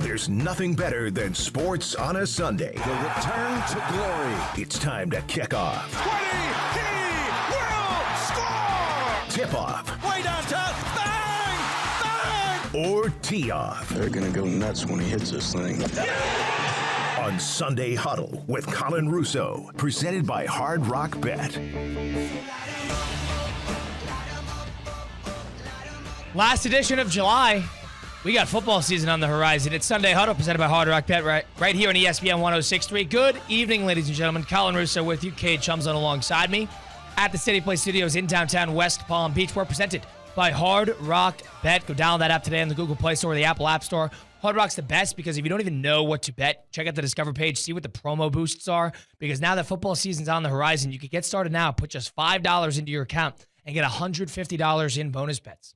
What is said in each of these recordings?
There's nothing better than sports on a Sunday. The return to glory. It's time to kick off. 20, he will score! Tip off. Way downtown, bang, bang! Or tee off. They're going to go nuts when he hits this thing. On Sunday Huddle with Colin Russo. Presented by Hard Rock Bet. Last edition of July. We got football season on the horizon. It's Sunday Huddle presented by Hard Rock Bet right here on ESPN 106.3. Good evening, ladies and gentlemen. Colin Russo with you. Cade Chumson alongside me at the City Place Studios in downtown West Palm Beach. We're presented by Hard Rock Bet. Go download that app today on the Google Play Store or the Apple App Store. Hard Rock's the best because if you don't even know what to bet, check out the Discover page, see what the promo boosts are. Because now that football season's on the horizon, you can get started now. Put just $5 into your account and get $150 in bonus bets.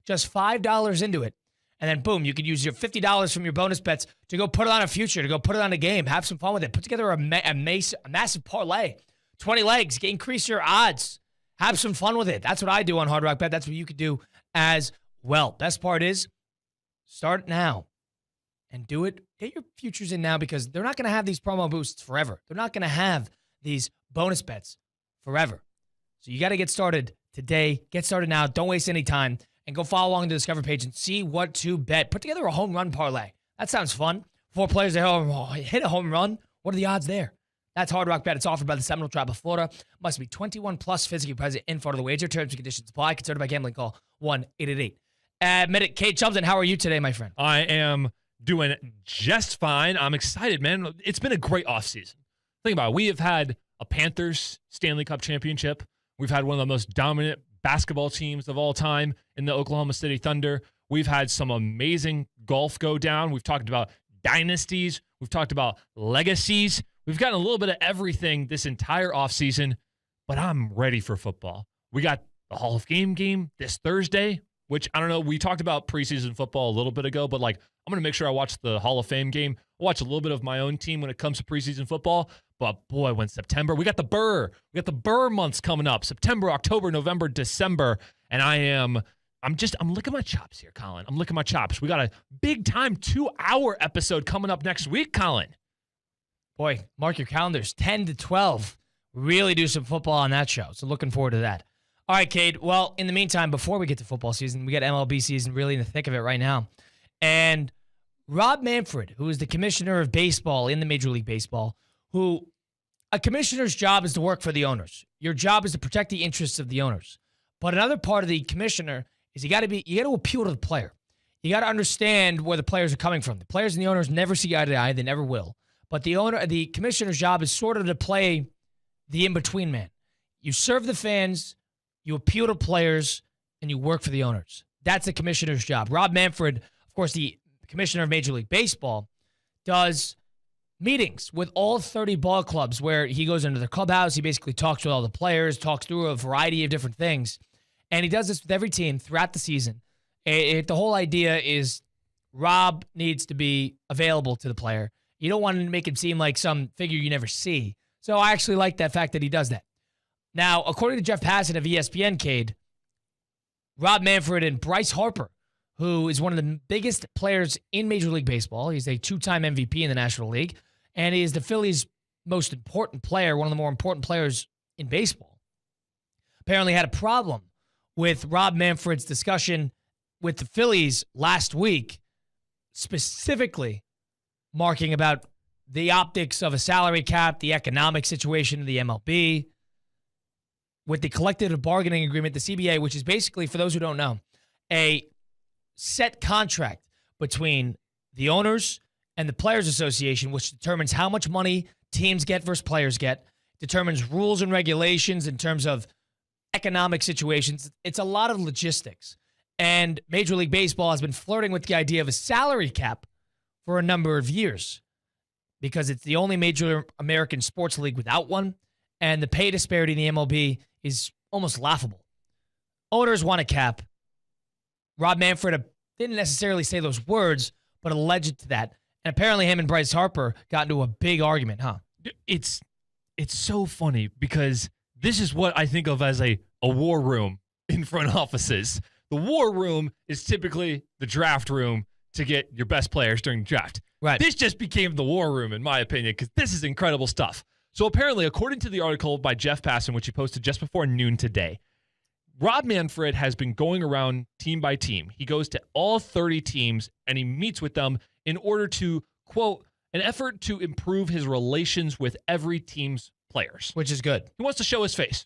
Just $5 into it. And then, boom, you could use your $50 from your bonus bets to go put it on a future, to go put it on a game, have some fun with it. Put together a massive parlay, 20 legs, increase your odds. Have some fun with it. That's what I do on Hard Rock Bet. That's what you could do as well. Best part is, start now and do it. Get your futures in now because they're not going to have these promo boosts forever. They're not going to have these bonus bets forever. So you got to get started today. Get started now. Don't waste any time. And go follow along the Discover page and see what to bet. Put together a home run parlay. That sounds fun. 4 players that hit a home run. What are the odds there? That's Hard Rock Bet. It's offered by the Seminole Tribe of Florida. Must be 21 plus, physically present in Florida. The wager terms and conditions apply. Considered by gambling. Call 1-888. Admit it. Cade Chumson, how are you today, my friend? I am doing just fine. I'm excited, man. It's been a great offseason. Think about it. We have had a Panthers Stanley Cup championship. We've had one of the most dominant basketball teams of all time in the Oklahoma City Thunder. We've had some amazing golf go down. We've talked about dynasties. We've talked about legacies. We've gotten a little bit of everything this entire offseason, but I'm ready for football. We got the Hall of Fame game this Thursday, which, I don't know, we talked about preseason football a little bit ago, but like, I'm going to make sure I watch the Hall of Fame game. I'll watch a little bบof my own team when it comes to preseason football. But boy, when September, we got the Burr months coming up. September, October, November, December. And I'm licking my chops here, Colin. I'm licking my chops. We got a big time 2-hour episode coming up next week, Colin. Boy, mark your calendars. 10 to 12. Really do some football on that show. So looking forward to that. All right, Cade. Well, in the meantime, before we get to football season, we got MLB season really in the thick of it right now. And Rob Manfred, who is the commissioner of baseball in the Major League Baseball, who a commissioner's job is to work for the owners. Your job is to protect the interests of the owners. But another part of the commissioner is you got to appeal to the player. You got to understand where the players are coming from. The players and the owners never see eye to eye. They never will. But the commissioner's job is sort of to play the in-between man. You serve the fans, you appeal to players, and you work for the owners. That's the commissioner's job. Rob Manfred, of course, the commissioner of Major League Baseball, does meetings with all 30 ball clubs where he goes into the clubhouse. He basically talks with all the players, talks through a variety of different things. And he does this with every team throughout the season. The whole idea is Rob needs to be available to the player. You don't want to make him seem like some figure you never see. So I actually like that fact that he does that. Now, according to Jeff Passan of ESPN, Cade, Rob Manfred and Bryce Harper, who is one of the biggest players in Major League Baseball. He's a 2-time MVP in the National League, and he is the Phillies' most important player, one of the more important players in baseball. Apparently had a problem with Rob Manfred's discussion with the Phillies last week, specifically marking about the optics of a salary cap, the economic situation of the MLB, with the collective bargaining agreement, the CBA, which is basically, for those who don't know, a set contract between the owners and the Players Association, which determines how much money teams get versus players get, determines rules and regulations in terms of economic situations. It's a lot of logistics. And Major League Baseball has been flirting with the idea of a salary cap for a number of years because it's the only major American sports league without one, and the pay disparity in the MLB is almost laughable. Owners want a cap. Rob Manfred didn't necessarily say those words, but alleged to that. And apparently him and Bryce Harper got into a big argument, huh? It's so funny because this is what I think of as a war room in front offices. The war room is typically the draft room to get your best players during the draft. Right. This just became the war room, in my opinion, because this is incredible stuff. So apparently, according to the article by Jeff Passan, which he posted just before noon today, Rob Manfred has been going around team by team. He goes to all 30 teams, and he meets with them in order to, quote, an effort to improve his relations with every team's players. Which is good. He wants to show his face.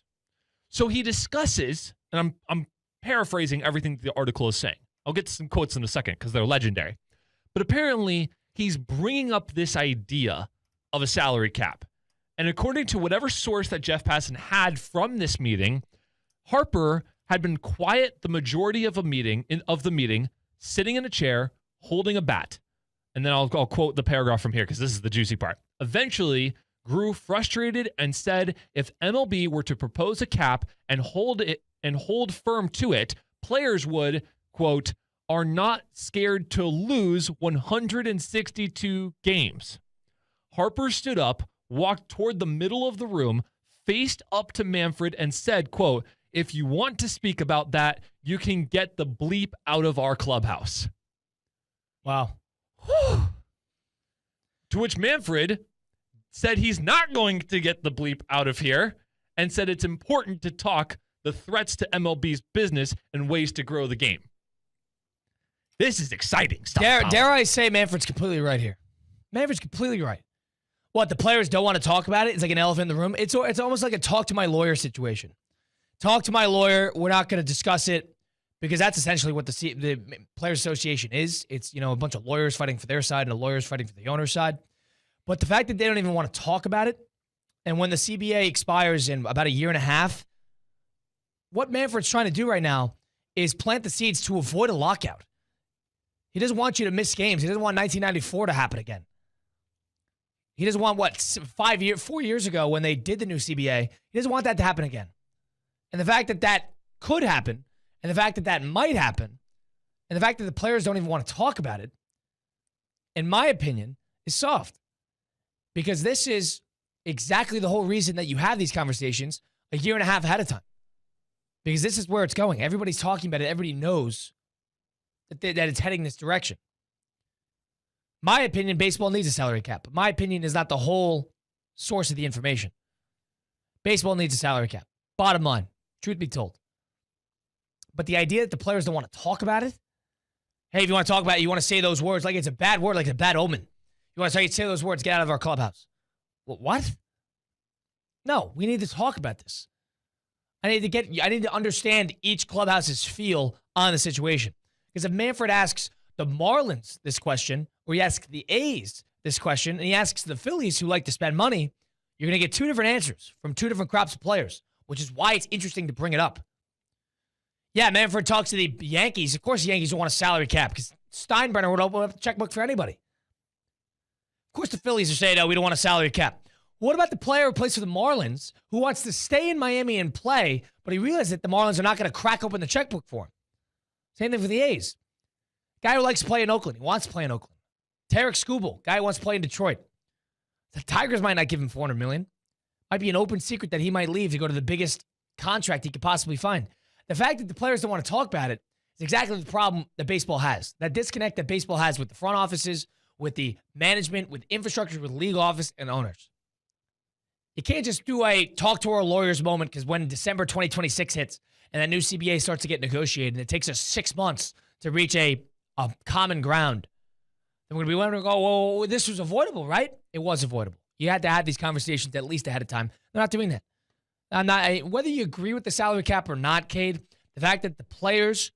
So he discusses, and I'm paraphrasing everything the article is saying. I'll get to some quotes in a second because they're legendary. But apparently, he's bringing up this idea of a salary cap. And according to whatever source that Jeff Passan had from this meeting, Harper had been quiet the majority of the meeting, sitting in a chair, holding a bat. And then I'll quote the paragraph from here because this is the juicy part. Eventually, grew frustrated and said if MLB were to propose a cap and hold firm to it, players would, quote, are not scared to lose 162 games. Harper stood up, walked toward the middle of the room, faced up to Manfred and said, quote, if you want to speak about that, you can get the bleep out of our clubhouse. Wow. Whew. To which Manfred said he's not going to get the bleep out of here and said it's important to talk the threats to MLB's business and ways to grow the game. This is exciting stuff. Dare I say Manfred's completely right here. Manfred's completely right. What, the players don't want to talk about it? It's like an elephant in the room. It's almost like a talk to my lawyer situation. Talk to my lawyer. We're not going to discuss it because that's essentially what the Players Association is. It's, a bunch of lawyers fighting for their side and the lawyers fighting for the owner's side. But the fact that they don't even want to talk about it, and when the CBA expires in about a year and a half, what Manfred's trying to do right now is plant the seeds to avoid a lockout. He doesn't want you to miss games. He doesn't want 1994 to happen again. He doesn't want, 4 years ago when they did the new CBA, he doesn't want that to happen again. And the fact that that could happen, and the fact that that might happen, and the fact that the players don't even want to talk about it, in my opinion, is soft. Because this is exactly the whole reason that you have these conversations a year and a half ahead of time. Because this is where it's going. Everybody's talking about it. Everybody knows that it's heading this direction. My opinion, baseball needs a salary cap. But my opinion is not the whole source of the information. Baseball needs a salary cap. Bottom line, truth be told. But the idea that the players don't want to talk about it, hey, if you want to talk about it, you want to say those words like it's a bad word, like it's a bad omen. You want to say those words, get out of our clubhouse. What? No, we need to talk about this. I need to understand each clubhouse's feel on the situation. Because if Manfred asks the Marlins this question, or he asks the A's this question, and he asks the Phillies who like to spend money, you're going to get two different answers from two different crops of players, which is why it's interesting to bring it up. Yeah, Manfred talks to the Yankees. Of course the Yankees don't want a salary cap because Steinbrenner would open up the checkbook for anybody. Of course the Phillies are saying, no, we don't want a salary cap. What about the player who plays for the Marlins who wants to stay in Miami and play, but he realizes that the Marlins are not going to crack open the checkbook for him? Same thing for the A's. Guy who likes to play in Oakland. He wants to play in Oakland. Tarek Skubal, guy who wants to play in Detroit. The Tigers might not give him $400 million. Might be an open secret that he might leave to go to the biggest contract he could possibly find. The fact that the players don't want to talk about it is exactly the problem that baseball has. That disconnect that baseball has with the front offices, with the management, with infrastructure, with league office, and owners. You can't just do a talk to our lawyers moment because when December 2026 hits and that new CBA starts to get negotiated and it takes us 6 months to reach a common ground, then we're going to be wondering, oh, well, this was avoidable, right? It was avoidable. You had to have these conversations at least ahead of time. They're not doing that. Whether you agree with the salary cap or not, Cade, the fact that the players,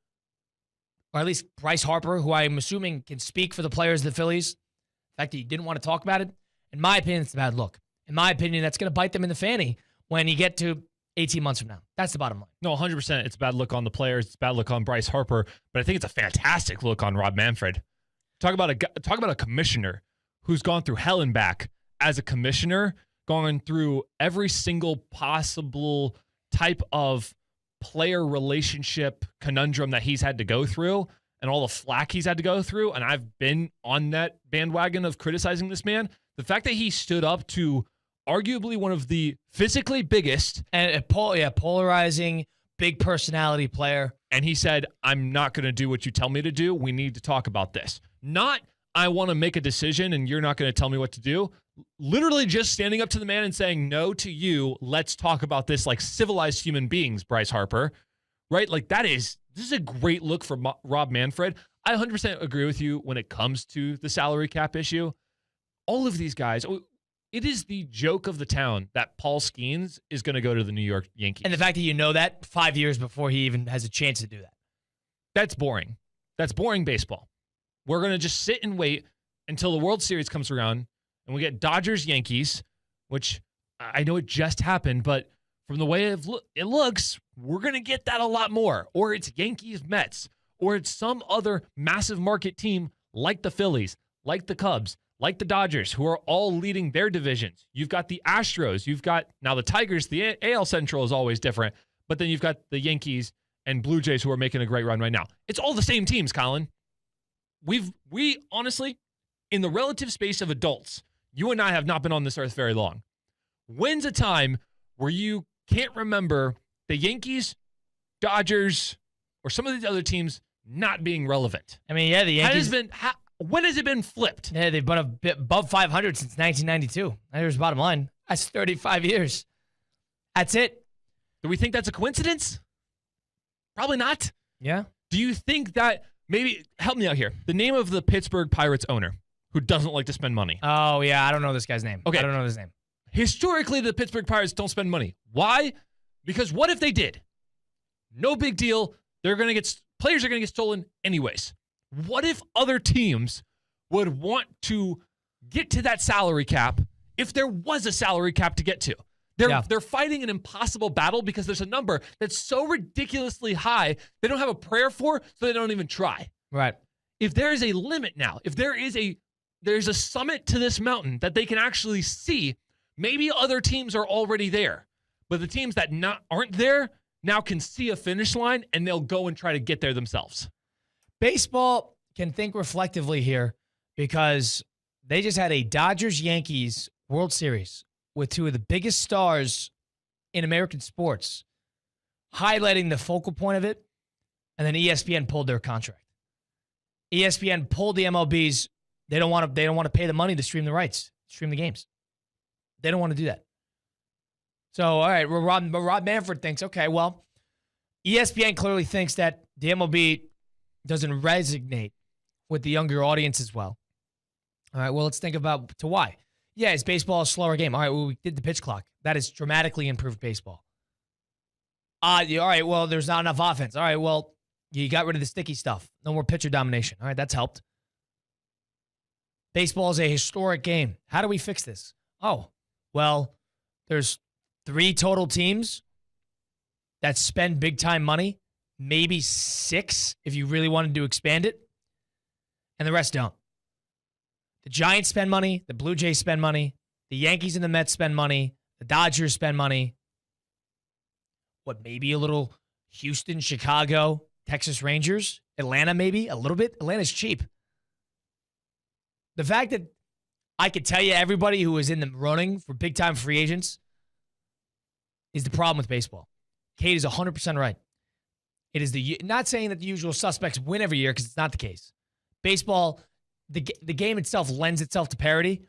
or at least Bryce Harper, who I'm assuming can speak for the players of the Phillies, the fact that you didn't want to talk about it, in my opinion, it's a bad look. In my opinion, that's going to bite them in the fanny when you get to 18 months from now. That's the bottom line. No, 100%. It's a bad look on the players. It's a bad look on Bryce Harper. But I think it's a fantastic look on Rob Manfred. Talk about a commissioner who's gone through hell and back as a commissioner, going through every single possible type of player relationship conundrum that he's had to go through and all the flack he's had to go through. And I've been on that bandwagon of criticizing this man. The fact that he stood up to arguably one of the physically biggest and polarizing, big personality player. And he said, I'm not going to do what you tell me to do. We need to talk about this. Not, I want to make a decision and you're not going to tell me what to do. Literally just standing up to the man and saying no to you. Let's talk about this like civilized human beings, Bryce Harper. Right? Like this is a great look for Rob Manfred. I 100% agree with you when it comes to the salary cap issue. All of these guys, it is the joke of the town that Paul Skeens is going to go to the New York Yankees. And the fact that you know that 5 years before he even has a chance to do that. That's boring. That's boring baseball. We're going to just sit and wait until the World Series comes around and we get Dodgers-Yankees, which I know it just happened, but from the way it looks, we're going to get that a lot more. Or it's Yankees-Mets, or it's some other massive market team like the Phillies, like the Cubs, like the Dodgers, who are all leading their divisions. You've got the Astros. You've got, now the Tigers, the AL Central is always different, but then you've got the Yankees and Blue Jays who are making a great run right now. It's all the same teams, Colin. We honestly, in the relative space of adults, you and I have not been on this earth very long. When's a time where you can't remember the Yankees, Dodgers, or some of these other teams not being relevant? I mean, yeah, the Yankees. When has it been flipped? Yeah, they've been a bit above 500 since 1992. Here's the bottom line. That's 35 years. That's it. Do we think that's a coincidence? Probably not. Yeah. Do you think that maybe, help me out here, the name of the Pittsburgh Pirates owner who doesn't like to spend money? Oh, yeah, I don't know this guy's name. Okay. I don't know his name. Historically, the Pittsburgh Pirates don't spend money. Why? Because what if they did? No big deal. Players are going to get stolen anyways. What if other teams would want to get to that salary cap if there was a salary cap to get to? They're fighting an impossible battle because there's a number that's so ridiculously high they don't have a prayer for, so they don't even try. Right. If there is a limit now, if there's a summit to this mountain that they can actually see, maybe other teams are already there. But the teams that aren't there now can see a finish line and they'll go and try to get there themselves. Baseball can think reflectively here because they just had a Dodgers-Yankees World Series with two of the biggest stars in American sports, highlighting the focal point of it, and then ESPN pulled their contract. ESPN pulled the MLBs. They don't want to pay the money to stream the rights, stream the games. They don't want to do that. So, all right, Rob Manfred thinks, okay, well, ESPN clearly thinks that the MLB doesn't resonate with the younger audience as well. All right, well, let's think about to why. Yeah, is baseball a slower game? All right, well, we did the pitch clock. That has dramatically improved baseball. All right, well, there's not enough offense. All right, well, you got rid of the sticky stuff. No more pitcher domination. All right, that's helped. Baseball is a historic game. How do we fix this? Oh, well, there's 3 total teams that spend big-time money, maybe 6 if you really wanted to expand it, and the rest don't. The Giants spend money, the Blue Jays spend money, the Yankees and the Mets spend money, the Dodgers spend money. What, maybe a little Houston, Chicago, Texas Rangers, Atlanta maybe, a little bit? Atlanta's cheap. The fact that I could tell you everybody who is in the running for big-time free agents is the problem with baseball. Kate is 100% right. It is not saying that the usual suspects win every year because it's not the case. Baseball, the game itself lends itself to parity,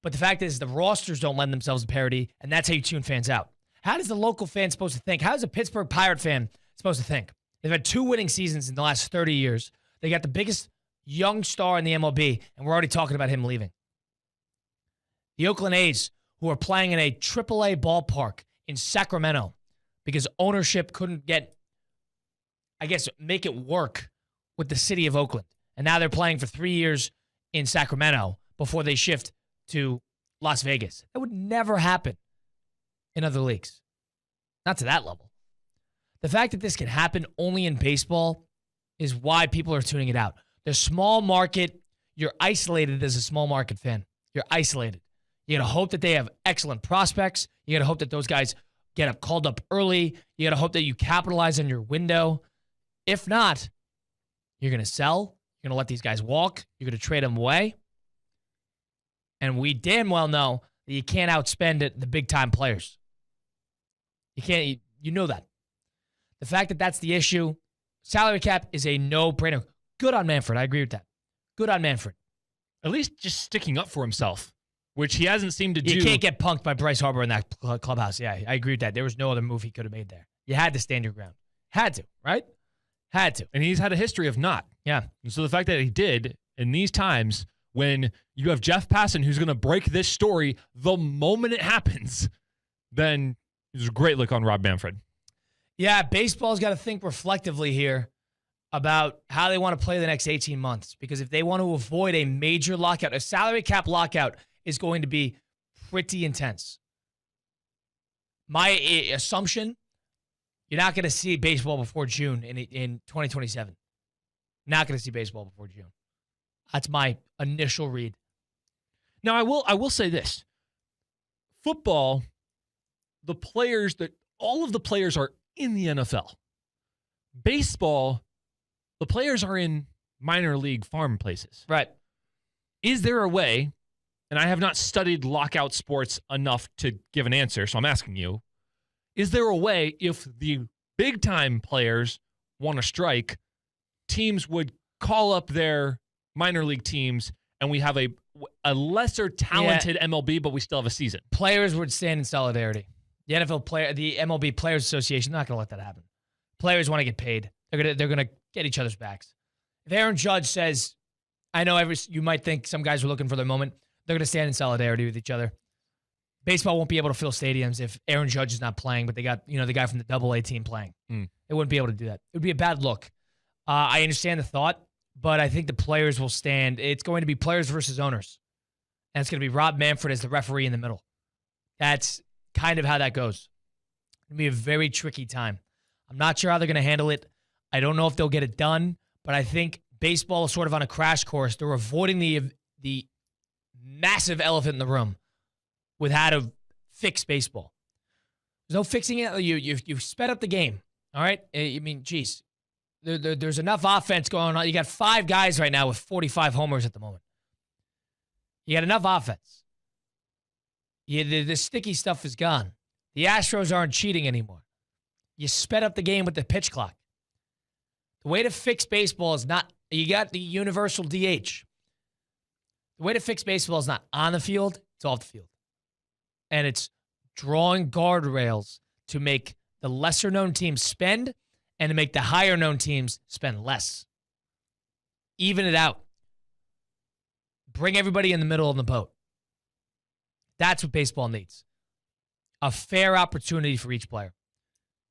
but the fact is the rosters don't lend themselves to parity, and that's how you tune fans out. How does the local fan supposed to think? How is a Pittsburgh Pirate fan supposed to think? They've had 2 winning seasons in the last 30 years. They got the biggest young star in the MLB, and we're already talking about him leaving. The Oakland A's, who are playing in a AAA ballpark in Sacramento because ownership couldn't make it work with the city of Oakland. And now they're playing for 3 years in Sacramento before they shift to Las Vegas. That would never happen in other leagues. Not to that level. The fact that this can happen only in baseball is why people are tuning it out. The small market, you're isolated as a small market fan. You're isolated. You got to hope that they have excellent prospects. You got to hope that those guys get called up early. You got to hope that you capitalize on your window. If not, you're going to sell. You're going to let these guys walk. You're going to trade them away. And we damn well know that you can't outspend the big-time players. You can't. You know that. The fact that that's the issue, salary cap is a no-brainer. Good on Manfred. I agree with that. Good on Manfred. At least just sticking up for himself, which he hasn't seemed to do. You can't get punked by Bryce Harper in that clubhouse. Yeah, I agree with that. There was no other move he could have made there. You had to stand your ground. Had to, right? Had to. And he's had a history of not. Yeah. And so the fact that he did in these times when you have Jeff Passan who's going to break this story the moment it happens, then it's a great look on Rob Manfred. Yeah, baseball's got to think reflectively here about how they want to play the next 18 months. Because if they want to avoid a major lockout, a salary cap lockout is going to be pretty intense. My assumption, you're not going to see baseball before June in 2027. Not going to see baseball before June. That's my initial read. Now, I will say this. Football, all of the players are in the NFL. Baseball, the players are in minor league farm places. Right. Is there a way, and I have not studied lockout sports enough to give an answer, so I'm asking you, is there a way if the big-time players want to strike, teams would call up their minor league teams and we have a lesser talented MLB, but we still have a season? Players would stand in solidarity. The MLB Players Association, not going to let that happen. Players want to get paid. They're gonna get each other's backs. If Aaron Judge says, I know you might think some guys are looking for their moment, they're gonna stand in solidarity with each other. Baseball won't be able to fill stadiums if Aaron Judge is not playing, but they got the guy from the AA team playing. They wouldn't be able to do that. It would be a bad look. I understand the thought, but I think the players will stand. It's going to be players versus owners, and it's going to be Rob Manfred as the referee in the middle. That's kind of how that goes. It's going to be a very tricky time. I'm not sure how they're going to handle it. I don't know if they'll get it done, but I think baseball is sort of on a crash course. They're avoiding the massive elephant in the room with how to fix baseball. There's no fixing it. You've sped up the game, all right? I mean, geez, there's enough offense going on. You got 5 guys right now with 45 homers at the moment. You got enough offense. The sticky stuff is gone. The Astros aren't cheating anymore. You sped up the game with the pitch clock. The way to fix baseball is not, you got the universal DH. The way to fix baseball is not on the field, it's off the field. And it's drawing guardrails to make the lesser-known teams spend and to make the higher-known teams spend less. Even it out. Bring everybody in the middle of the boat. That's what baseball needs. A fair opportunity for each player.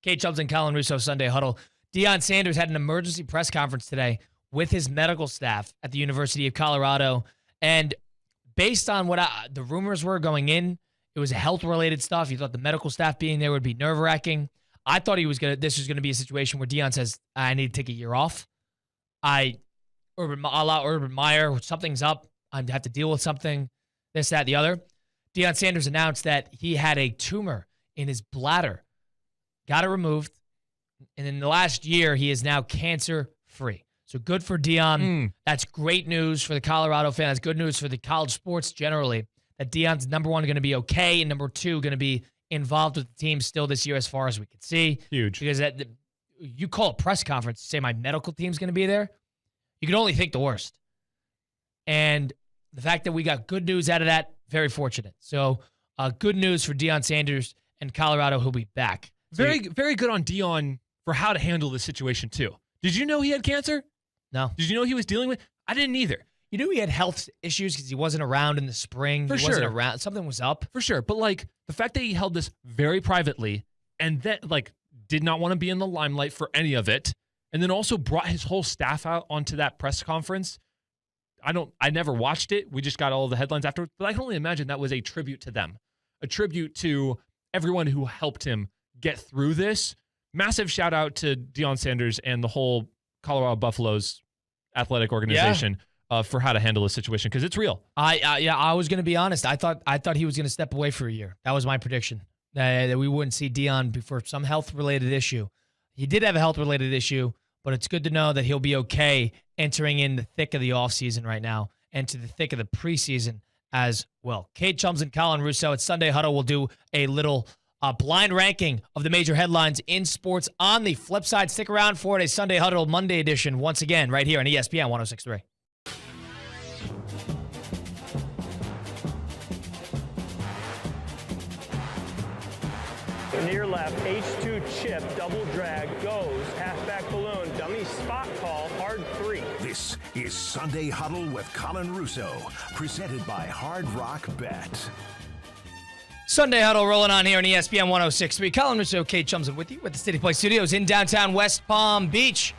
Kate Chubbs and Colin Russo, Sunday Huddle. Deion Sanders had an emergency press conference today with his medical staff at the University of Colorado. And based on what the rumors were going in, it was health-related stuff. You thought the medical staff being there would be nerve-wracking. I thought this was going to be a situation where Deion says, I need to take a year off. Urban Meyer, something's up. I have to deal with something, this, that, the other. Deion Sanders announced that he had a tumor in his bladder. Got it removed. And in the last year, he is now cancer-free. So good for Deion. That's great news for the Colorado fan. That's good news for the college sports generally, that Deion's, number one, going to be okay, and number two, going to be involved with the team still this year as far as we can see. Huge. Because you call a press conference to say my medical team's going to be there, you can only think the worst. And the fact that we got good news out of that, very fortunate. So good news for Deion Sanders and Colorado, who'll be back. So Very good on Deion for how to handle this situation, too. Did you know he had cancer? No. Did you know he was dealing with? I didn't either. You knew he had health issues because he wasn't around in the spring. For he sure. wasn't around. Something was up. For sure. But, the fact that he held this very privately and then, did not want to be in the limelight for any of it, and then also brought his whole staff out onto that press conference. I never watched it. We just got all the headlines afterwards. But I can only imagine that was a tribute to them. A tribute to everyone who helped him get through this. Massive shout out to Deion Sanders and the whole Colorado Buffaloes athletic organization for how to handle this situation, because it's real. I was going to be honest. I thought he was going to step away for a year. That was my prediction, that we wouldn't see Deion for some health-related issue. He did have a health-related issue, but it's good to know that he'll be okay entering in the thick of the offseason right now and to the thick of the preseason as well. Kate Chums and Colin Russo at Sunday Huddle will do a little blind ranking of the major headlines in sports on the flip side. Stick around for it, a Sunday Huddle Monday edition once again right here on ESPN 106.3. near left, H2 chip, double drag, goes, halfback balloon, dummy spot call, hard 3. This is Sunday Huddle with Colin Russo, presented by Hard Rock Bet. Sunday Huddle rolling on here on ESPN 106.3. Colin Russo, Kate Chumson with you at the City Place Studios in downtown West Palm Beach.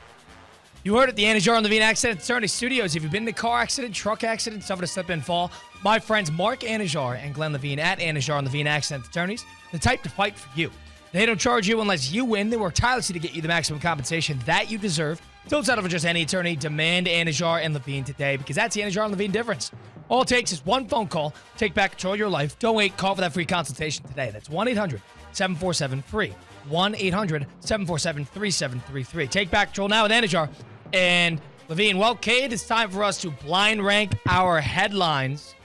You heard it, the Anajar and Levine Accident Attorney Studios. If you've been in a car accident, truck accident, suffered a slip and fall, my friends Mark Anajar and Glenn Levine at Anajar and Levine Accident Attorneys, the type to fight for you. They don't charge you unless you win. They work tirelessly to get you the maximum compensation that you deserve. Don't settle for just any attorney. Demand Anajar and Levine today, because that's the Anajar and Levine difference. All it takes is one phone call. Take back control of your life. Don't wait. Call for that free consultation today. That's 1-800-747-FREE. 1-800-747-3733. Take back control now with Anajar and Levine. Well, Cade, it's time for us to blind rank our headlines.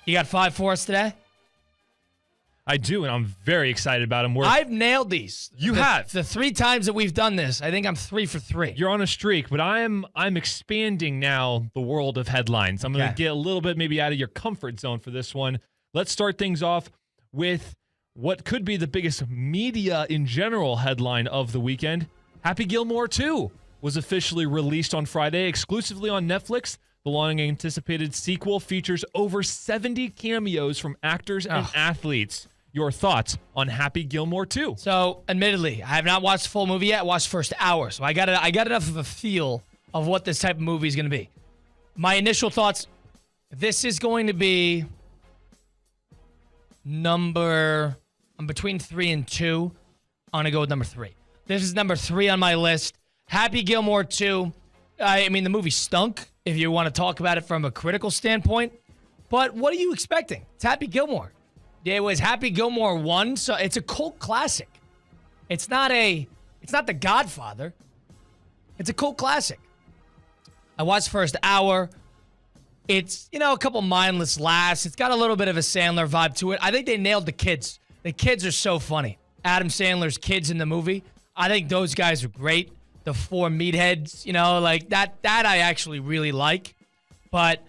You got 5 for us today? I do, and I'm very excited about them. I've nailed these. You have. The 3 times that we've done this, I think I'm 3 for 3. You're on a streak, but I'm expanding now the world of headlines. I'm going to get a little bit maybe out of your comfort zone for this one. Let's start things off with what could be the biggest media in general headline of the weekend. Happy Gilmore 2 was officially released on Friday, exclusively on Netflix. The long-anticipated sequel features over 70 cameos from actors and athletes. Your thoughts on Happy Gilmore 2? So, admittedly, I have not watched the full movie yet. I watched the first hour, so I got enough of a feel of what this type of movie is going to be. My initial thoughts, this is going to be I'm between 3 and 2. I'm going to go with number 3. This is number 3 on my list. Happy Gilmore 2. I mean, the movie stunk, if you want to talk about it from a critical standpoint. But what are you expecting? It's Happy Gilmore. It was Happy Gilmore 1, so it's a cult classic. It's not The Godfather. It's a cult classic. I watched the first hour. It's, a couple mindless laughs. It's got a little bit of a Sandler vibe to it. I think they nailed the kids. The kids are so funny. Adam Sandler's kids in the movie, I think those guys are great. The 4 meatheads, like that I actually really like. But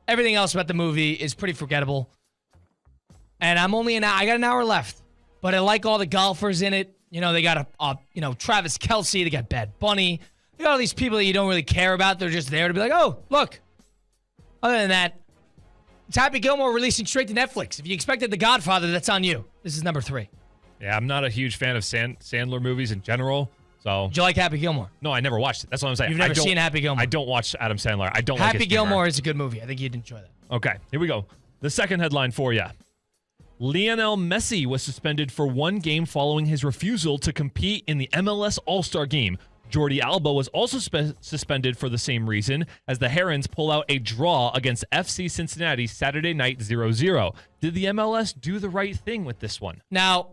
everything else about the movie is pretty forgettable. And I got an hour left. But I like all the golfers in it. They got Travis Kelce, they got Bad Bunny. They got all these people that you don't really care about. They're just there to be like, oh, look. Other than that, it's Happy Gilmore releasing straight to Netflix. If you expected The Godfather, that's on you. This is number 3. Yeah, I'm not a huge fan of Sandler movies in general. So, did you like Happy Gilmore? No, I never watched it. That's what I'm saying. You've never seen Happy Gilmore? I don't watch Adam Sandler. I don't like Happy Gilmore is a good movie. I think you'd enjoy that. Okay, here we go. The second headline for you. Lionel Messi was suspended for 1 game following his refusal to compete in the MLS All-Star Game. Jordi Alba was also suspended for the same reason as the Herons pull out a draw against FC Cincinnati Saturday night 0-0. Did the MLS do the right thing with this one? Now,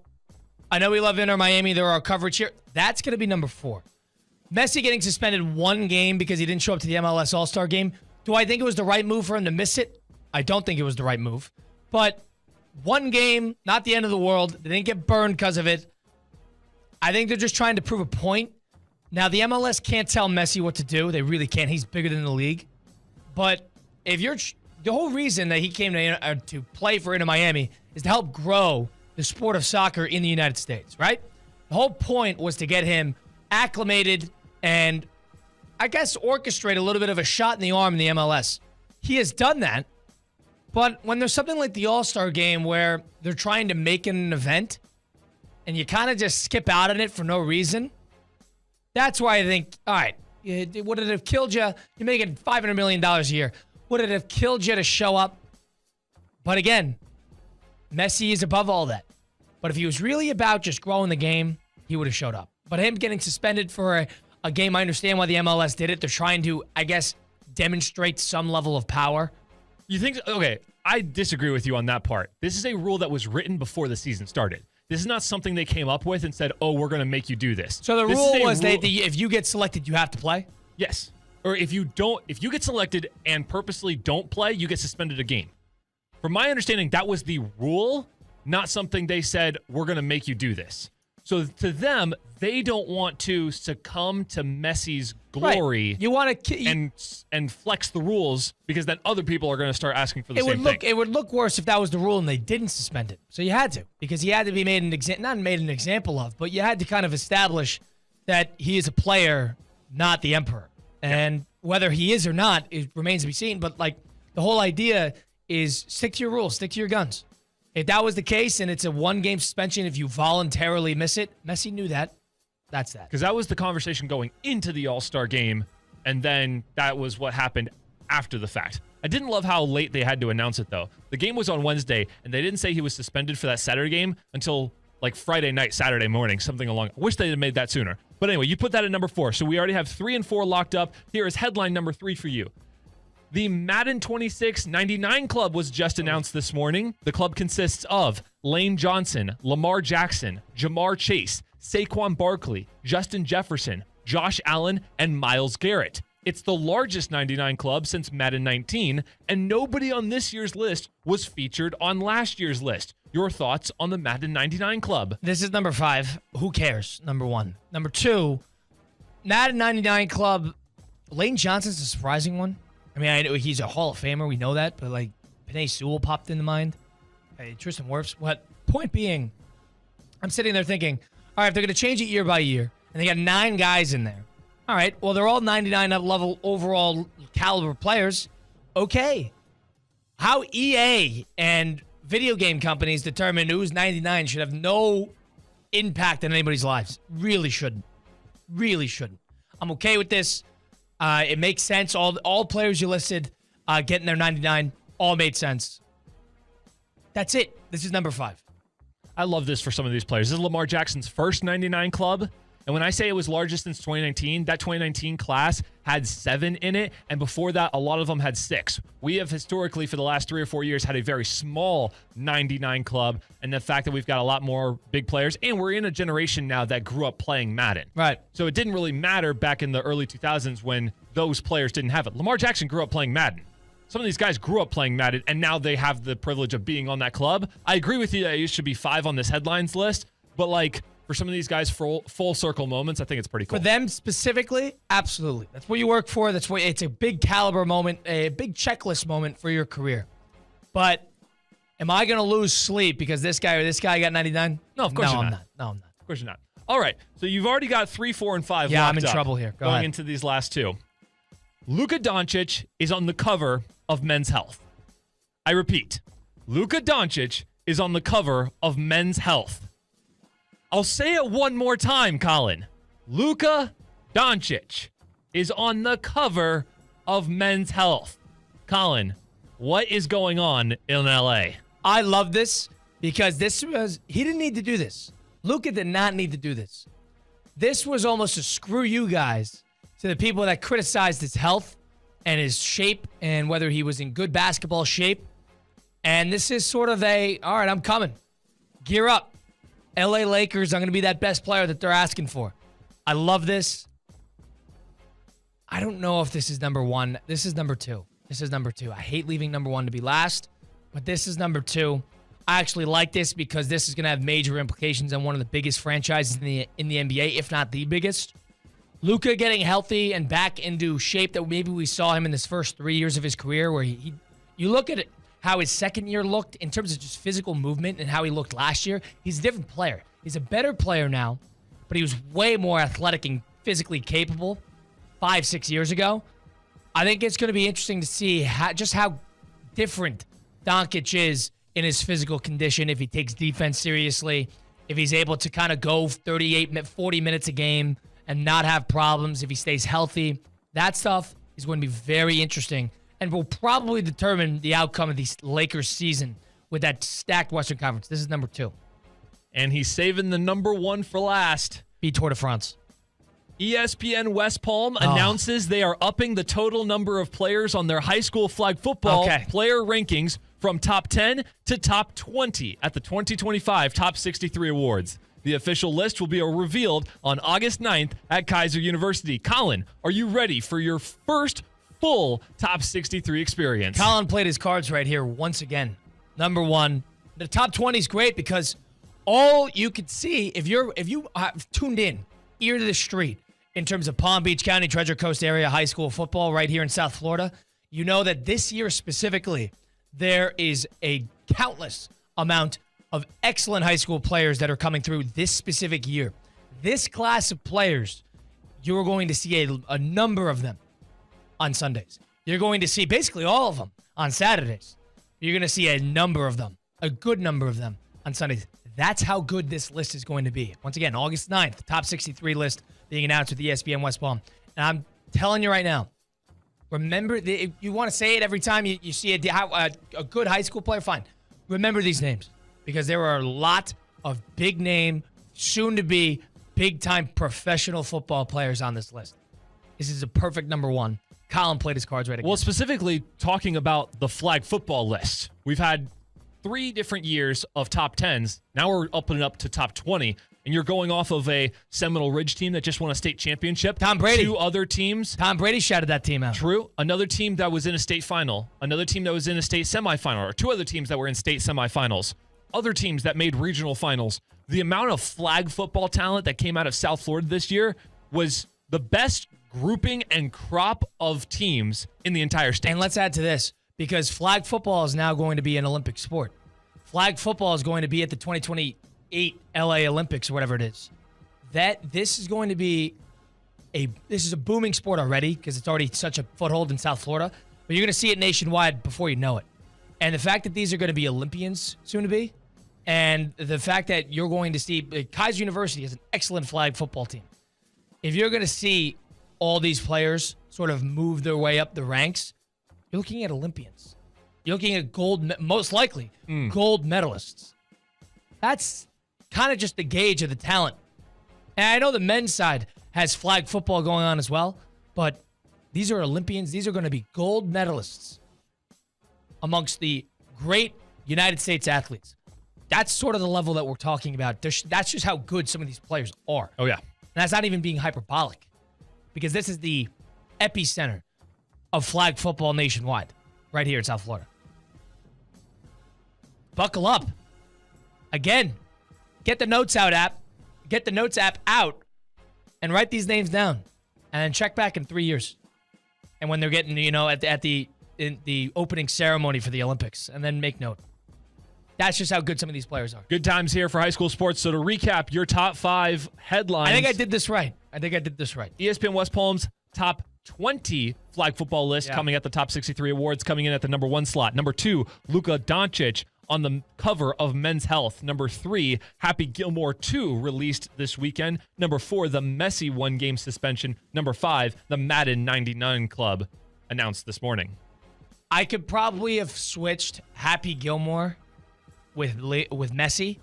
I know we love Inter Miami. There are coverage here. That's going to be number 4. Messi getting suspended 1 game because he didn't show up to the MLS All-Star Game. Do I think it was the right move for him to miss it? I don't think it was the right move. But 1 game, not the end of the world. They didn't get burned because of it. I think they're just trying to prove a point. Now, the MLS can't tell Messi what to do. They really can't. He's bigger than the league. But if you're the whole reason that he came to play for Inter Miami is to help grow the sport of soccer in the United States, right? The whole point was to get him acclimated and, I guess, orchestrate a little bit of a shot in the arm in the MLS. He has done that. But when there's something like the All-Star Game where they're trying to make it an event and you kind of just skip out on it for no reason, that's why I think, all right, would it have killed you? You're making $500 million a year. Would it have killed you to show up? But again, Messi is above all that. But if he was really about just growing the game, he would have showed up. But him getting suspended for a game, I understand why the MLS did it. They're trying to, I guess, demonstrate some level of power. You think, okay, I disagree with you on that part. This is a rule that was written before the season started. This is not something they came up with and said, oh, we're going to make you do this. So the rule was that if you get selected, you have to play? Yes. Or if you get selected and purposely don't play, you get suspended a game. From my understanding, that was the rule, not something they said, we're going to make you do this. So to them, they don't want to succumb to Messi's glory. Right. You want to and flex the rules because then other people are going to start asking for the same thing. It would look worse if that was the rule and they didn't suspend it. So you had to, because he had to be made not made an example of, but you had to kind of establish that he is a player, not the emperor. And whether he is or not, it remains to be seen. But like the whole idea is stick to your rules, stick to your guns. If that was the case and it's a 1-game suspension if you voluntarily miss it, Messi knew that. That's that. Because that was the conversation going into the All-Star game, and then that was what happened after the fact. I didn't love how late they had to announce it, though. The game was on Wednesday, and they didn't say he was suspended for that Saturday game until like Friday night, Saturday morning, something along. I wish they had made that sooner. But anyway, you put that at number 4. So we already have 3 and 4 locked up. Here is headline number 3 for you. The Madden 26 99 Club was just announced this morning. The club consists of Lane Johnson, Lamar Jackson, Jamar Chase, Saquon Barkley, Justin Jefferson, Josh Allen, and Myles Garrett. It's the largest 99 club since Madden 19, and nobody on this year's list was featured on last year's list. Your thoughts on the Madden 99 Club? This is number 5. Who cares? Number 1. Number 2, Madden 99 Club. Lane Johnson's a surprising one. I mean, I know he's a Hall of Famer. We know that. But, like, Penei Sewell popped into mind. Hey, Tristan Wirfs. What? Point being, I'm sitting there thinking, all right, if they're going to change it year by year, and they got 9 guys in there, all right, well, they're all 99 level overall caliber players. Okay. How EA and video game companies determine who's 99 should have no impact on anybody's lives. Really shouldn't. Really shouldn't. I'm okay with this. It makes sense. All players you listed getting their 99 all made sense. That's it. This is number 5. I love this for some of these players. This is Lamar Jackson's first 99 club. And when I say it was largest since 2019, that 2019 class had 7 in it. And before that, a lot of them had 6. We have historically, for the last 3 or 4 years, had a very small 99 club. And the fact that we've got a lot more big players. And we're in a generation now that grew up playing Madden. Right. So it didn't really matter back in the early 2000s when those players didn't have it. Lamar Jackson grew up playing Madden. Some of these guys grew up playing Madden, and now they have the privilege of being on that club. I agree with you that it should be 5 on this headlines list. But, like, for some of these guys, full circle moments, I think it's pretty cool. For them specifically, absolutely. That's what you work for. That's what it's a big caliber moment, a big checklist moment for your career. But am I going to lose sleep because this guy got 99? No, of course you're not. No, I'm not. Of course you're not. All right, so you've already got 3, 4, and 5 Yeah, locked I'm in up trouble here. Go going ahead. into these last 2. Luka Doncic is on the cover of Men's Health. I repeat, Luka Doncic is on the cover of Men's Health. I'll say it one more time, Colin. Luka Doncic is on the cover of Men's Health. Colin, what is going on in LA? I love this because he didn't need to do this. Luka did not need to do this. This was almost a screw you guys to the people that criticized his health and his shape and whether he was in good basketball shape. And this is sort of all right, I'm coming. Gear up. LA Lakers, I'm going to be that best player that they're asking for. I love this. I don't know if this is number 1. This is number 2. This is number 2. I hate leaving number 1 to be last, but this is number 2. I actually like this because this is going to have major implications on one of the biggest franchises in the NBA, if not the biggest. Luka getting healthy and back into shape that maybe we saw him in his first 3 years of his career, where you look at it, how his second year looked in terms of just physical movement and how he looked last year. He's a different player. He's a better player now, but he was way more athletic and physically capable 5-6 years ago. I think it's going to be interesting to see how different Doncic is in his physical condition, if he takes defense seriously, if he's able to kind of go 40 minutes a game and not have problems, if he stays healthy. That stuff is going to be very interesting and will probably determine the outcome of the Lakers season with that stacked Western Conference. This is number 2. And he's saving the number 1 for last. Be Tour de France. ESPN West Palm announces they are upping the total number of players on their high school flag football player rankings from top 10 to top 20 at the 2025 Top 63 Awards. The official list will be revealed on August 9th at Kaiser University. Colin, are you ready for your first full Top 63 experience? Colin played his cards right here once again. Number 1. The top 20 is great because all you could see, if you tuned in, ear to the street, in terms of Palm Beach County, Treasure Coast area high school football right here in South Florida, you know that this year specifically, there is a countless amount of excellent high school players that are coming through this specific year. This class of players, you're going to see a number of them on Sundays. You're going to see basically all of them on Saturdays. You're going to see a number of them, a good number of them on Sundays. That's how good this list is going to be. Once again, August 9th, the top 63 list being announced with ESPN West Palm. And I'm telling you right now, remember, you want to say it every time you see a good high school player, fine. Remember these names, because there are a lot of big name, soon-to-be big-time professional football players on this list. This is a perfect number one. Colin played his cards right again. Well, specifically talking about the flag football list, we've had 3 different years of top 10s. Now we're upping it up to top 20. And you're going off of a Seminole Ridge team that just won a state championship. Tom Brady. 2 other teams. Tom Brady shouted that team out. True. Another team that was in a state final. Another team that was in a state semifinal. Or 2 other teams that were in state semifinals. Other teams that made regional finals. The amount of flag football talent that came out of South Florida this year was the best grouping and crop of teams in the entire state. And let's add to this, because flag football is now going to be an Olympic sport. Flag football is going to be at the 2028 LA Olympics or whatever it is. This is going to be this is a booming sport already, because it's already such a foothold in South Florida, but you're going to see it nationwide before you know it. And the fact that these are going to be Olympians soon to be, and the fact that you're going to see Kaiser University has an excellent flag football team. If you're going to see all these players sort of move their way up the ranks, you're looking at Olympians. You're looking at most likely gold medalists. That's kind of just the gauge of the talent. And I know the men's side has flag football going on as well, but these are Olympians. These are going to be gold medalists amongst the great United States athletes. That's sort of the level that we're talking about. That's just how good some of these players are. Oh, yeah. And that's not even being hyperbolic, because this is the epicenter of flag football nationwide right here in South Florida. Buckle up. Again, get the Notes out app. Get the Notes app out and write these names down, and then check back in 3 years. And when they're getting, at the opening ceremony for the Olympics, and then make note. That's just how good some of these players are. Good times here for high school sports. So to recap your top 5 headlines. I think I did this right. ESPN West Palm's top 20 flag football list coming at the top 63 awards, coming in at the number 1 slot. Number 2, Luka Doncic on the cover of Men's Health. Number 3, Happy Gilmore 2 released this weekend. Number 4, the Messi 1-game suspension. Number 5, the Madden 99 Club announced this morning. I could probably have switched Happy Gilmore with Messi,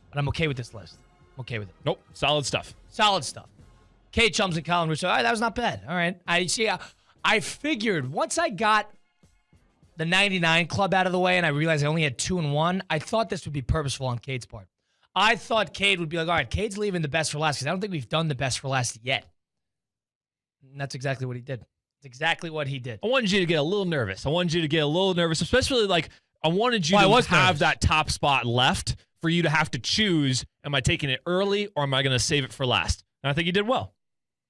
but I'm okay with this list. I'm okay with it. Nope. Solid stuff. Kate Chums and Colin Russo. All right, that was not bad. All right. I figured once I got the 99 Club out of the way and I realized I only had 2 and 1, I thought this would be purposeful on Cade's part. I thought Cade would be like, all right, Cade's leaving the best for last, because I don't think we've done the best for last yet. And that's exactly what he did. It's exactly what he did. I wanted you to get a little nervous. Especially I wanted you to have that top spot left for you to have to choose, am I taking it early or am I going to save it for last? And I think you did well.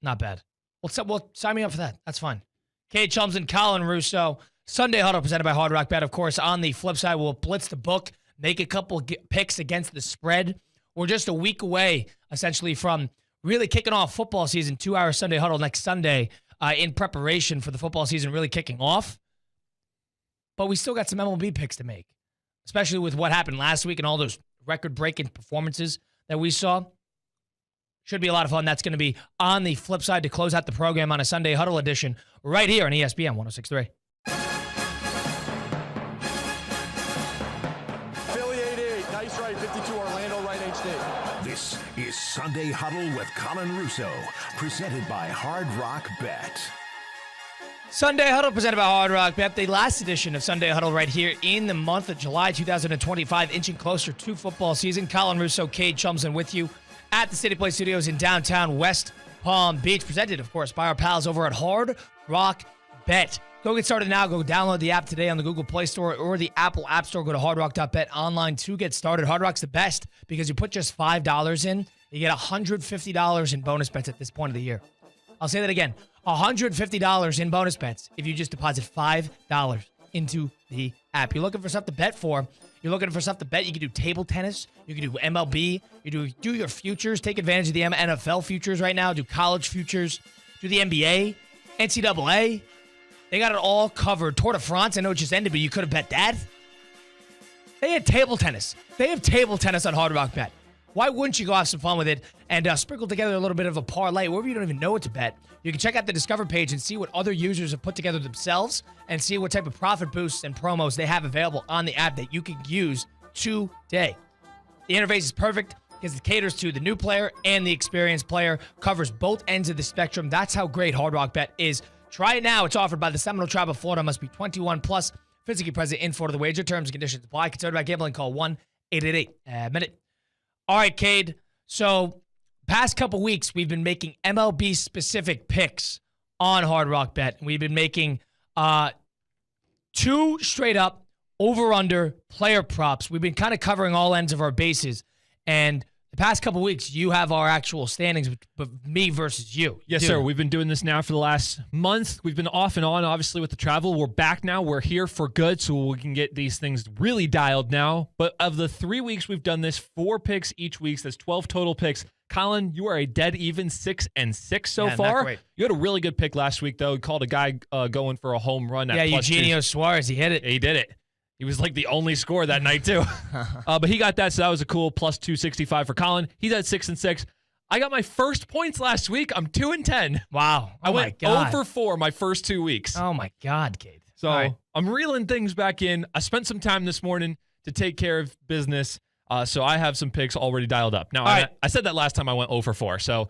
Not bad. Well, sign me up for that. That's fine. Kate Chums and Colin Russo. Sunday Huddle presented by Hard Rock Bet. Of course, on the flip side, we'll blitz the book, make a couple picks against the spread. We're just a week away, essentially, from really kicking off football season. 2-hour Sunday Huddle next Sunday in preparation for the football season really kicking off. But we still got some MLB picks to make, especially with what happened last week and all those record-breaking performances that we saw. Should be a lot of fun. That's going to be on the flip side to close out the program on a Sunday Huddle edition right here on ESPN 106.3. Philly 88, nice right, 52 Orlando, right HD. This is Sunday Huddle with Colin Russo, presented by Hard Rock Bet. Sunday Huddle presented by Hard Rock Bet, the last edition of Sunday Huddle right here in the month of July 2025, inching closer to football season. Colin Russo, Cade Chumson with you at the City Play Studios in downtown West Palm Beach, presented, of course, by our pals over at Hard Rock Bet. Go get started now. Go download the app today on the Google Play Store or the Apple App Store. Go to hardrock.bet online to get started. Hard Rock's the best because you put just $5 in, you get $150 in bonus bets at this point of the year. I'll say that again. $150 in bonus bets if you just deposit $5 into the app. You're looking for stuff to bet for. You're looking for stuff to bet. You can do table tennis. You can do MLB. You do your futures. Take advantage of the NFL futures right now. Do college futures. Do the NBA, NCAA. They got it all covered. Tour de France, I know it just ended, but you could have bet that. They had table tennis. They have table tennis on Hard Rock Bet. Why wouldn't you go have some fun with it and sprinkle together a little bit of a parlay wherever you don't even know what to bet? You can check out the Discover page and see what other users have put together themselves and see what type of profit boosts and promos they have available on the app that you can use today. The interface is perfect because it caters to the new player and the experienced player, covers both ends of the spectrum. That's how great Hard Rock Bet is. Try it now. It's offered by the Seminole Tribe of Florida. Must be 21 plus. Physically present in Florida. The wager terms and conditions apply. Concerned about gambling? Call 1-888-MINUTE. All right, Cade. So past couple weeks, we've been making MLB-specific picks on Hard Rock Bet. We've been making 2 straight-up over-under player props. We've been kind of covering all ends of our bases. And the past couple weeks, you have our actual standings, but me versus you. Yes, sir. We've been doing this now for the last month. We've been off and on, obviously, with the travel. We're back now. We're here for good, so we can get these things really dialed now. But of the 3 weeks we've done this, 4 picks each week. That's 12 total picks. Colin, you are a dead even 6-6 so far. Not great. You had a really good pick last week, though. You called a guy going for a home run at plus Eugenio 2. Suarez. He hit it. He did it. He was like the only score that night, too. But he got that, so that was a cool plus 265 for Colin. He's at 6-6. I got my first points last week. I'm 2-10. Wow. I went 0 for 4 my first 2 weeks. Oh, my God, Cade. So All right. I'm reeling things back in. I spent some time this morning to take care of business, so I have some picks already dialed up. Now, I said that last time I went 0 for 4, so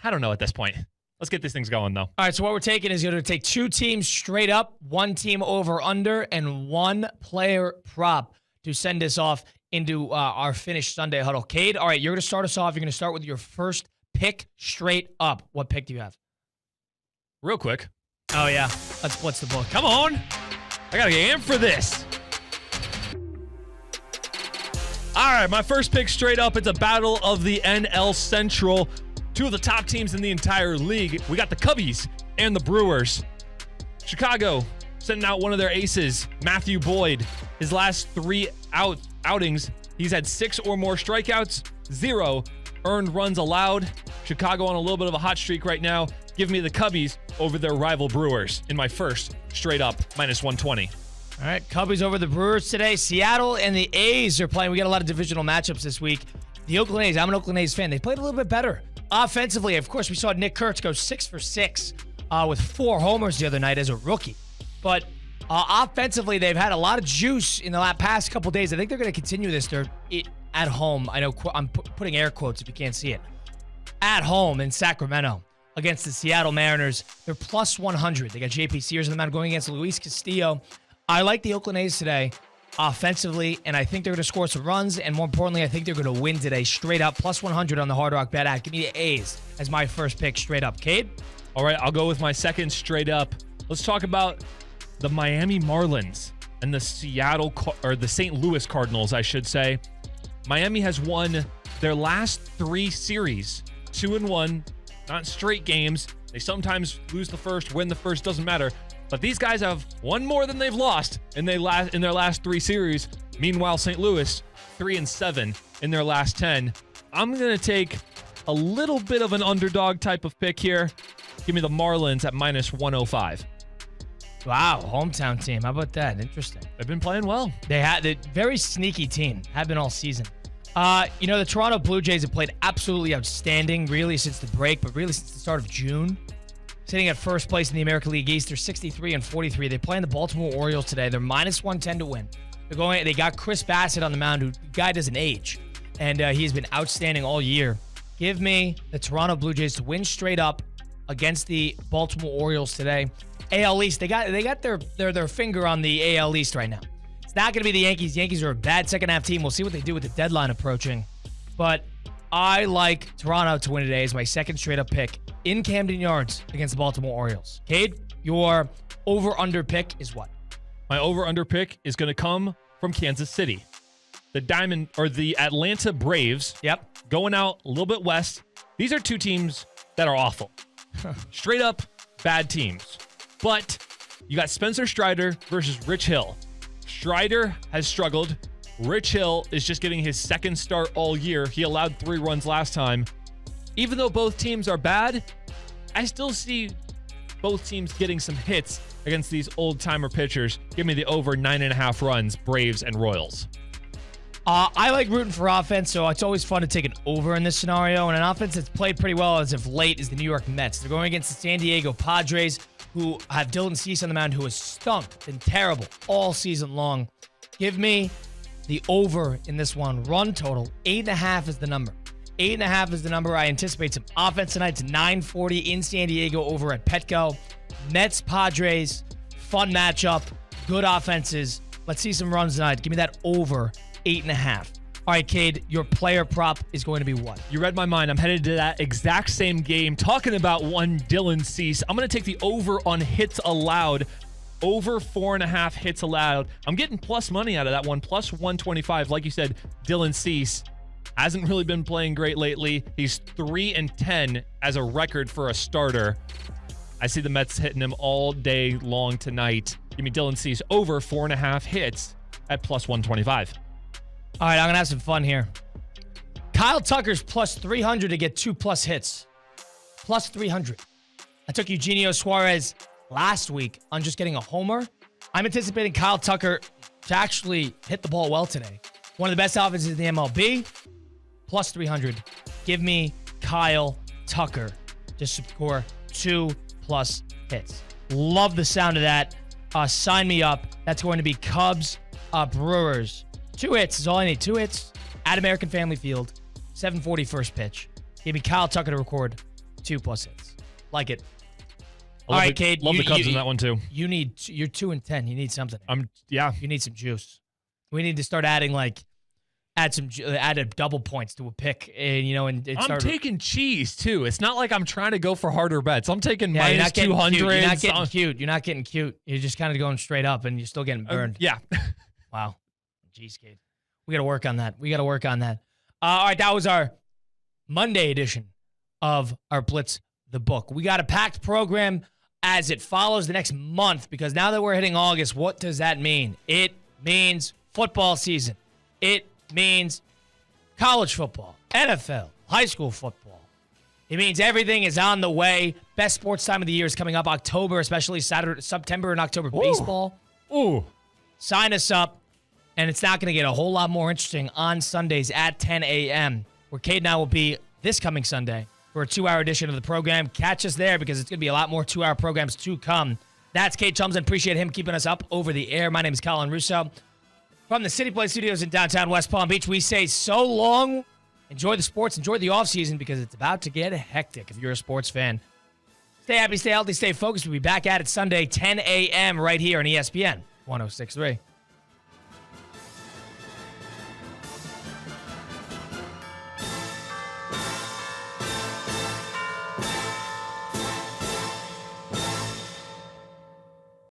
I don't know at this point. Let's get these things going, though. All right, so what we're taking is going to take 2 teams straight up, 1 team over under, and 1 player prop to send us off into our finished Sunday Huddle. Cade, all right, you're going to start us off. You're going to start with your first pick straight up. What pick do you have? Real quick. Oh, yeah. Let's blitz the book. Come on. I got to get amped for this. All right, my first pick straight up. It's a battle of the NL Central. 2 of the top teams in the entire league. We got the Cubbies and the Brewers. Chicago sending out one of their aces, Matthew Boyd. His last 3 outings, he's had 6 or more strikeouts, 0 earned runs allowed. Chicago on a little bit of a hot streak right now. Give me the Cubbies over their rival Brewers in my first straight up minus 120. All right, Cubbies over the Brewers today. Seattle and the A's are playing. We got a lot of divisional matchups this week. The Oakland A's, I'm an Oakland A's fan. They played a little bit better. Offensively, of course, we saw Nick Kurtz go 6 for 6 with 4 homers the other night as a rookie. But offensively, they've had a lot of juice in the past couple days. I think they're going to continue this. They're at home. I know I'm putting air quotes if you can't see it. At home in Sacramento against the Seattle Mariners. They're plus 100. They got JP Sears in the mound going against Luis Castillo. I like the Oakland A's today offensively, and I think they're going to score some runs, and more importantly, I think they're going to win today straight up. Plus 100 on the Hard Rock Bet app. Give me the A's as my first pick straight up. Cade? All right, I'll go with my second straight up. Let's talk about the Miami Marlins and the St. Louis Cardinals, I should say. Miami has won their last 3 series, 2-1, not straight games. They sometimes lose the first, win the first, doesn't matter. But these guys have won more than they've lost in their last 3 series. Meanwhile, St. Louis, 3-7 in their last 10. I'm going to take a little bit of an underdog type of pick here. Give me the Marlins at minus 105. Wow, hometown team. How about that? Interesting. They've been playing well. They had a very sneaky team. Have been all season. The Toronto Blue Jays have played absolutely outstanding, really, since the break, but really since the start of June. Sitting at first place in the American League East, they're 63-43. They play in the Baltimore Orioles today. They're minus 110 to win. They got Chris Bassett on the mound, who the guy doesn't age, and he's been outstanding all year. Give me the Toronto Blue Jays to win straight up against the Baltimore Orioles today. AL East, they got their finger on the AL East right now. It's not going to be the Yankees. Yankees are a bad second half team. We'll see what they do with the deadline approaching, but I like Toronto to win today as my second straight up pick in Camden Yards against the Baltimore Orioles. Cade? Your over-under pick is what? My over-under pick is going to come from Kansas City. The Atlanta Braves. Yep. Going out a little bit west. These are two teams that are awful. Straight up bad teams. But you got Spencer Strider versus Rich Hill. Strider has struggled. Rich Hill is just getting his second start all year. He allowed 3 runs last time. Even though both teams are bad, I still see both teams getting some hits against these old-timer pitchers. Give me the over 9.5 runs, Braves and Royals. I like rooting for offense, so it's always fun to take an over in this scenario. And an offense that's played pretty well as of late is the New York Mets. They're going against the San Diego Padres, who have Dylan Cease on the mound, who has stunk, been terrible all season long. Give me the over in this one. Run total, 8.5 is the number. 8.5 is the number. I anticipate some offense tonight. It's 9:40 in San Diego over at Petco. Mets, Padres, fun matchup, good offenses. Let's see some runs tonight. Give me that over 8.5. All right, Cade, your player prop is going to be what? You read my mind. I'm headed to that exact same game. Talking about one Dylan Cease. I'm going to take the over on hits allowed. Over 4.5 hits allowed. I'm getting plus money out of that one. Plus 125. Like you said, Dylan Cease hasn't really been playing great lately. He's 3-10 as a record for a starter. I see the Mets hitting him all day long tonight. Give me Dylan Cease over 4.5 hits at plus 125. All right, I'm going to have some fun here. Kyle Tucker's plus 300 to get 2+ hits. Plus 300. I took Eugenio Suarez last week on just getting a homer. I'm anticipating Kyle Tucker to actually hit the ball well today. One of the best offenses in the MLB. Plus 300. Give me Kyle Tucker to score 2+ hits. Love the sound of that. Sign me up. That's going to be Cubs, Brewers. 2 hits is all I need. 2 hits at American Family Field. 7:40 first pitch. Give me Kyle Tucker to record 2+ hits. Like it. All right, Cade. Love the Cubs in that one too. You're 2-10. You need something. Yeah. You need some juice. We need to start adding add double points to a pick, and I'm taking cheese too. It's not like I'm trying to go for harder bets. I'm taking minus 200. You're not getting cute. You're not getting cute. You're just kind of going straight up, and you're still getting burned. Yeah. Wow. Jeez, Cade. We got to work on that. All right, that was our Monday edition of our Blitz the Book. We got a packed program as it follows the next month, because now that we're hitting August, what does that mean? It means football season. It means college football, NFL, high school football. It means everything is on the way. Best sports time of the year is coming up, October, especially September and October. Ooh. Baseball. Ooh. Sign us up. And it's not going to get a whole lot more interesting on Sundays at 10 a.m., where Cade and I will be this coming Sunday for a 2-hour edition of the program. Catch us there, because it's going to be a lot more 2-hour programs to come. That's Cade Chumson. Appreciate him keeping us up over the air. My name is Colin Russo. From the City Play Studios in downtown West Palm Beach, we say so long. Enjoy the sports. Enjoy the offseason, because it's about to get hectic if you're a sports fan. Stay happy, stay healthy, stay focused. We'll be back at it Sunday, 10 a.m. right here on ESPN 106.3.